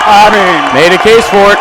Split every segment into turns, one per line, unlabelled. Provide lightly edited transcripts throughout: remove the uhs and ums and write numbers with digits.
I mean,
made a case for it.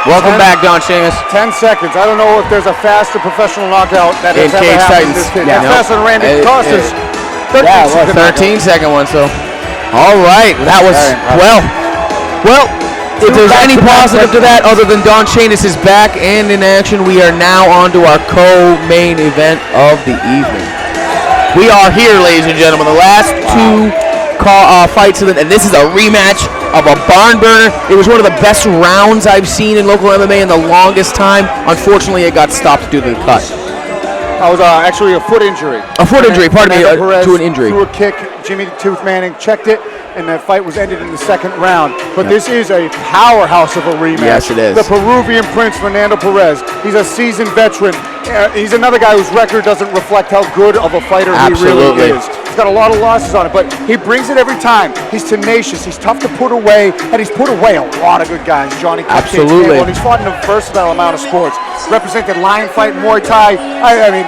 Welcome back, Don Shangus.
10 seconds. I don't know if there's a faster professional knockout that has ever happened in this kid. That's faster than Randy Costa's
13-second one. So, all right, that was well. If there's any positive to that other than Don Shangus is back and in action, we are now on to our co-main event of the evening. We are here, ladies and gentlemen, the last two fights, and this is a rematch of a barn burner. It was one of the best rounds I've seen in local MMA in the longest time. Unfortunately, it got stopped due to the cut.
That was actually a foot injury.
A foot injury, pardon me, to an injury.
Threw a kick, Jimmy the Tooth Manning checked it, and that fight was ended in the second round. But this is a powerhouse of a rematch.
Yes, it is.
The Peruvian Prince, Fernando Perez. He's a seasoned veteran. He's another guy whose record doesn't reflect how good of a fighter he really is. He's got a lot of losses on it, but he brings it every time. He's tenacious. He's tough to put away, and he's put away a lot of good guys. Johnny Cupcake, and he's fought in a versatile amount of sports. Represented lion fight, Muay Thai. I mean,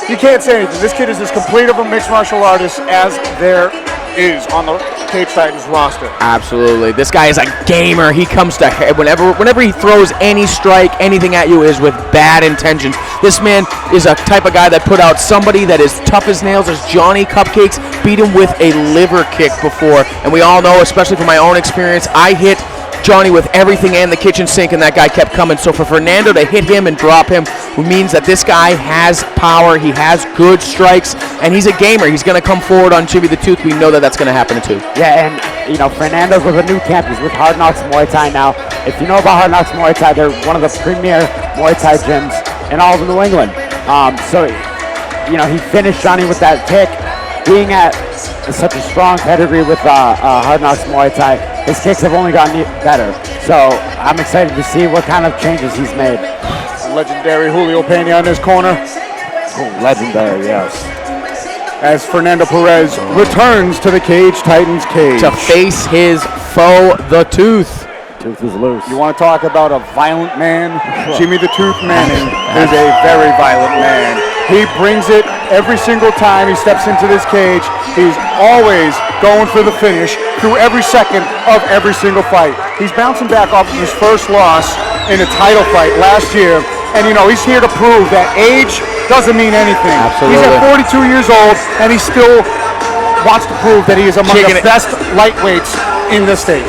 you can't say anything. This kid is as complete of a mixed martial artist as there is on the Cage Titans roster.
Absolutely. This guy is a gamer. He comes to whenever he throws any strike, anything at you is with bad intentions. This man is a type of guy that put out somebody that is tough as nails as Johnny Cupcakes, beat him with a liver kick before. And we all know, especially from my own experience, I hit Johnny with everything and the kitchen sink, and that guy kept coming. So for Fernando to hit him and drop him means that this guy has power, he has good strikes, and he's a gamer. He's going to come forward on Jimmy the Tooth. We know that that's going to happen too.
Yeah, and you know, Fernando's with a new camp. He's with Hard Knocks Muay Thai now. If you know about Hard Knocks Muay Thai, they're one of the premier Muay Thai gyms in all of New England. So, you know, he finished Johnny with that kick. Being at such a strong pedigree with Hard Knocks Muay Thai, his kicks have only gotten better. So I'm excited to see what kind of changes he's made.
Legendary Julio Pena in his corner.
Oh, legendary, yes.
As Fernando Perez returns to the Cage Titans cage.
To face his foe, the Tooth.
Tooth is loose.
You want to talk about a violent man? Jimmy the Tooth Manning is a very violent man. He brings it every single time he steps into this cage. He's always going for the finish through every second of every single fight. He's bouncing back off of his first loss in a title fight last year. And, you know, he's here to prove that age doesn't mean anything.
Absolutely.
He's at 42 years old, and he still wants to prove that he is among the best lightweights in the state.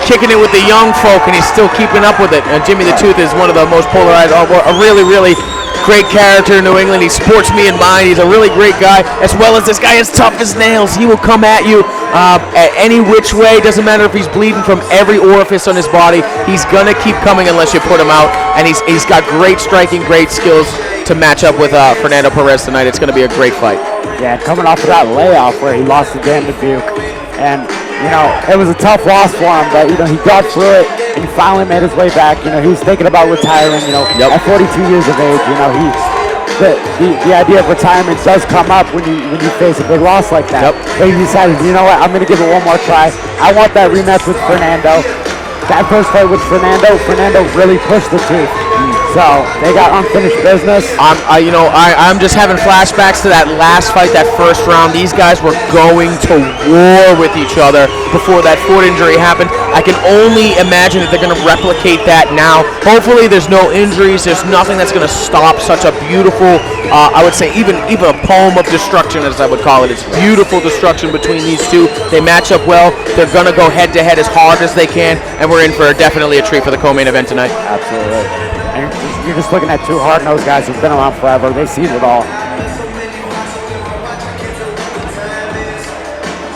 Kicking it with the young folk, and he's still keeping up with it. And Jimmy the Tooth is one of the most polarized, a really, really great character in New England. He sports me in mind. He's a really great guy, as well as this guy is tough as nails. He will come at you at any which way. Doesn't matter if he's bleeding from every orifice on his body. He's gonna keep coming unless you put him out. And he's got great striking, great skills to match up with Fernando Perez tonight. It's gonna be a great fight.
Yeah, coming off of that layoff where he lost to Dan Dubuque, and you know, it was a tough loss for him, but, you know, he got through it, and he finally made his way back. You know, he was thinking about retiring, you know, at 42 years of age. You know, the idea of retirement does come up when you face a big loss like that. But he decided, you know what, I'm going to give it one more try. I want that rematch with Fernando. That first fight with Fernando really pushed the Tooth. So they got unfinished business.
I'm just having flashbacks to that last fight, that first round. These guys were going to war with each other before that foot injury happened. I can only imagine that they're going to replicate that now. Hopefully there's no injuries. There's nothing that's going to stop such a beautiful, I would say even a poem of destruction, as I would call it. It's beautiful destruction between these two. They match up well. They're going to go head to head as hard as they can, and we're in for definitely a treat for the co-main event tonight.
Absolutely. And you're just looking at two hard-nosed guys who've been around forever. They've seen it all.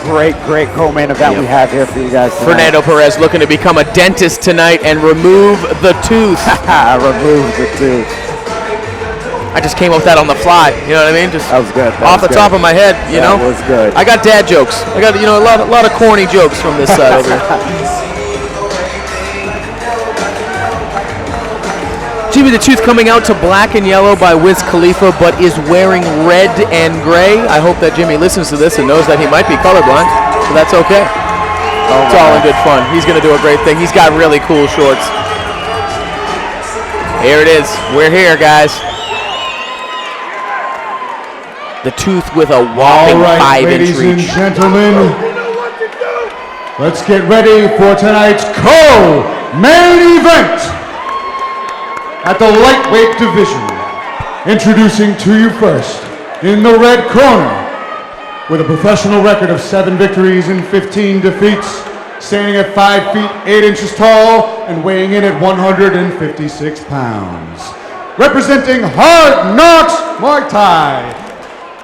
Great co-main event we have here for you guys tonight.
Fernando Perez looking to become a dentist tonight and remove the tooth.
Remove the tooth.
I just came up with that on the fly. You know what I mean? Just
that was good.
Off the top of my head. You know,
that was good.
I got dad jokes. I got a lot of corny jokes from this side over here. Jimmy the Tooth coming out to black and yellow by Wiz Khalifa, but is wearing red and gray. I hope that Jimmy listens to this and knows that he might be colorblind, so that's okay. It's all in good fun. He's going to do a great thing. He's got really cool shorts. Here it is. We're here, guys. The Tooth with a whopping 5-inch reach.
Ladies and gentlemen, Let's get ready for tonight's co-main event. At the lightweight division, introducing to you first, in the red corner, with a professional record of 7 victories and 15 defeats, standing at 5 feet 8 inches tall and weighing in at 156 pounds. Representing Hard Knocks Muay Thai,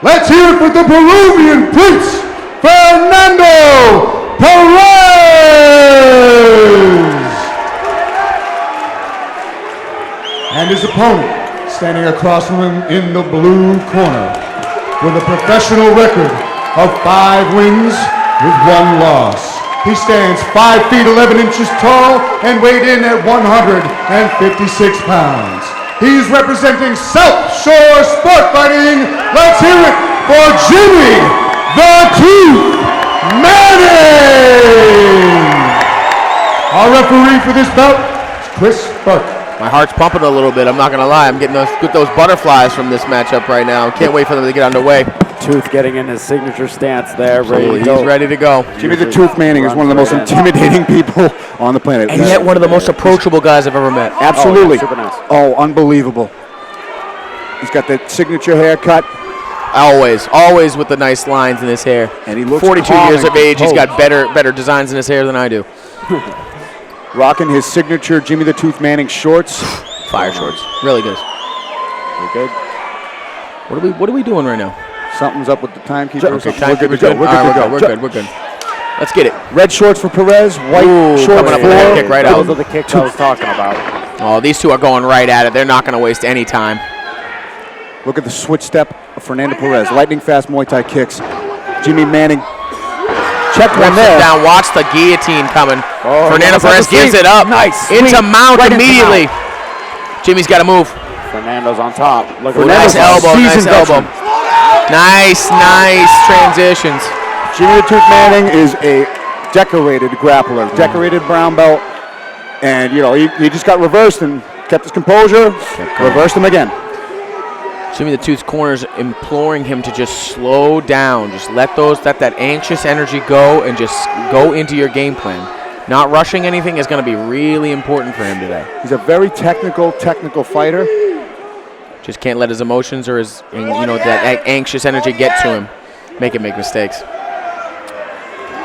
let's hear it for the Peruvian Prince, Fernando Perez! And his opponent, standing across from him in the blue corner, with a professional record of 5 wins with 1 loss. He stands 5 feet 11 inches tall and weighed in at 156 pounds. He's representing South Shore Sport Fighting. Let's hear it for Jimmy the Tooth Manning! Our referee for this bout is Chris Burke.
My heart's pumping a little bit, I'm not going to lie. I'm getting those butterflies from this matchup right now. Can't wait for them to get underway.
Tooth getting in his signature stance there.
He's ready to go.
Jimmy the Tooth Manning is one of the most intimidating people on the planet.
And yet one of the most approachable guys I've ever met.
Absolutely.
Oh, yeah, super nice.
Oh, unbelievable. He's got that signature haircut.
Always with the nice lines in his hair.
And he looks
42
calm
years
and
of age, he's got
composed.
better designs in his hair than I do.
Rocking his signature Jimmy the Tooth Manning shorts.
Fire shorts. Really good.
We're good.
What are we doing right now?
Something's up with the timekeeper.
Okay,
We're good.
We're good. Let's get it.
Red shorts for Perez, white shorts
coming up
for
with that kick right out.
Those are the kicks I was talking about.
Oh, these two are going right at it. They're not going to waste any time.
Look at the switch step of Fernando Perez. Lightning fast Muay Thai kicks. Jimmy Manning. Check one there.
Down. Watch the guillotine coming. Fernando Perez gives it up.
Nice.
Into mount
Right
immediately.
into mount.
Jimmy's got to move.
Fernando's on top. Look at
Nice elbow. Nice elbow. Nice transitions.
Jimmy the Tooth Manning is a decorated grappler, decorated brown belt. And, you know, he just got reversed and kept his composure, reversed him again.
Jimmy the Tooth's corner's imploring him to just slow down. Just let that anxious energy go and just go into your game plan. Not rushing anything is going to be really important for him today.
He's a very technical fighter.
Just can't let his emotions or that anxious energy get to him. Make him make mistakes.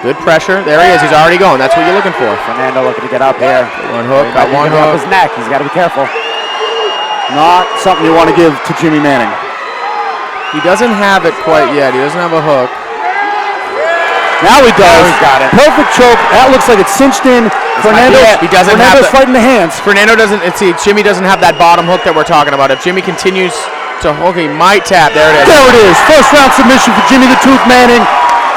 Good pressure. There he is. He's already going. That's what you're looking for.
Fernando looking to get up here.
One hook. Got one
hook.
hook.
His neck. He's got to be careful.
Not something you want to give to Jimmy Manning.
He doesn't have it quite yet. He doesn't have a hook.
Now he does.
Now he's got it.
Perfect choke. That looks like it's cinched in. Fernando's fighting the hands.
Jimmy doesn't have that bottom hook that we're talking about. If Jimmy continues to hook, he might tap. There it is.
There it is. First round submission for Jimmy the Tooth Manning.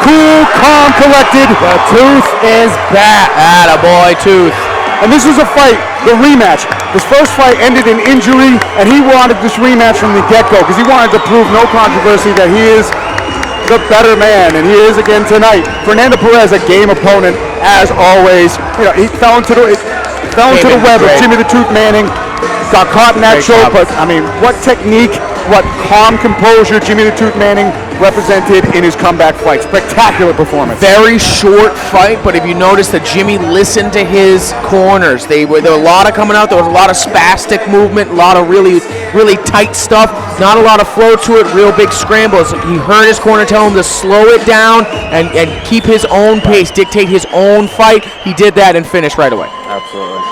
Cool, calm, collected.
The Tooth is back.
Attaboy, Tooth.
And this was a fight, the rematch. This first fight ended in injury, and he wanted this rematch from the get-go because he wanted to prove, no controversy, that he is the better man, and he is again tonight. Fernando Perez, a game opponent, as always. You know, he fell into the web of Jimmy the Tooth Manning. Got caught in that choke, but I mean, what technique, what calm composure Jimmy the Tooth Manning represented in his comeback fight. Spectacular performance.
Very short fight, but if you notice that Jimmy listened to his corners, there were a lot of coming out. There was a lot of spastic movement, a lot of really tight stuff. Not a lot of flow to it. Real big scrambles. He heard his corner tell him to slow it down and keep his own pace, dictate his own fight. He did that and finished right away.
Absolutely.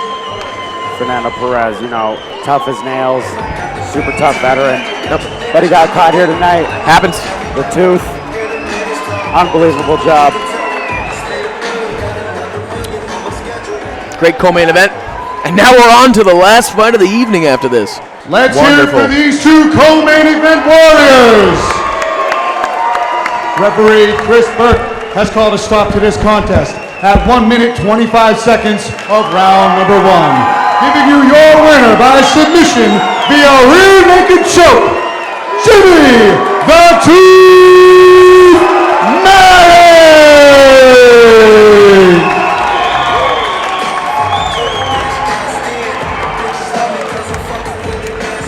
Fernando Perez, tough as nails, super tough veteran. But he got caught here tonight.
Happens.
The Tooth, unbelievable job.
Great co-main event. And now we're on to the last fight of the evening after this.
Let's hear it for these two co-main event warriors. Referee Chris Burke has called a stop to this contest at 1 minute 25 seconds of round number 1. Giving you your winner by submission via rear naked choke, Jimmy the Tooth Manning!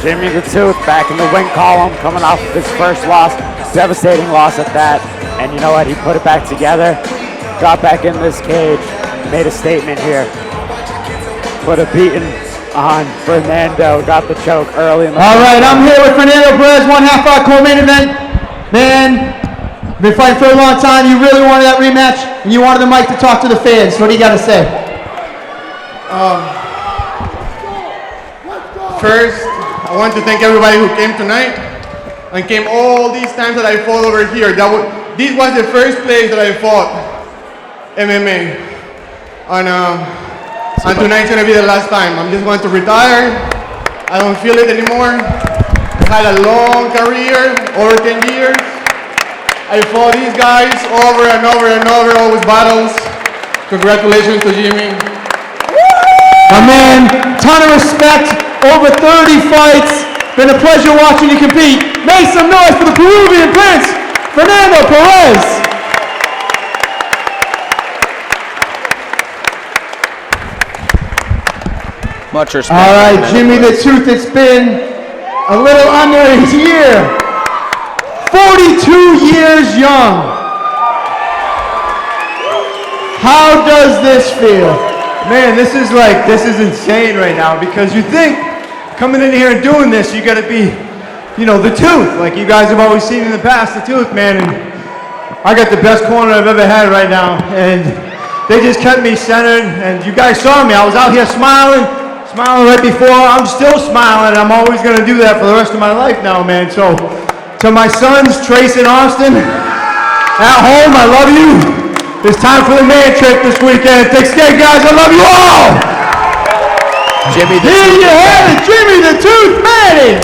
Jimmy the Tooth back in the win column, coming off of his first loss, devastating loss at that. And you know what? He put it back together. got back in this cage, made a statement here. Put a beating on Fernando, got the choke early in the
All right, I'm here with Fernando Perez, 1/2 hour co-main event. Man, been fighting for a long time. You really wanted that rematch, and you wanted the mic to talk to the fans. What do you got to say?
First, I want to thank everybody who came tonight and came all these times that I fought over here. This was the first place that I fought MMA. And tonight's gonna be the last time. I'm just going to retire. I don't feel it anymore. I had a long career, over 10 years. I fought these guys over and over and over, always battles. Congratulations to Jimmy.
My man, ton of respect, over 30 fights. Been a pleasure watching you compete. Make some noise for the Peruvian Prince, Fernando Perez.
Much respect.
All right, Jimmy the Tooth, it's been a little under a year. 42 years young. How does this feel?
Man, this is insane right now, because you think coming in here and doing this, you gotta be, the Tooth, like you guys have always seen in the past, the Tooth, man, and I got the best corner I've ever had right now, and they just kept me centered, and you guys saw me, I was out here smiling right before, I'm still smiling, and I'm always gonna do that for the rest of my life now, man. So, to my sons, Trace and Austin, at home, I love you. It's time for the man trick this weekend. Take care, guys. I love you all.
Jimmy the
Here you have it, Jimmy the Tooth Manning.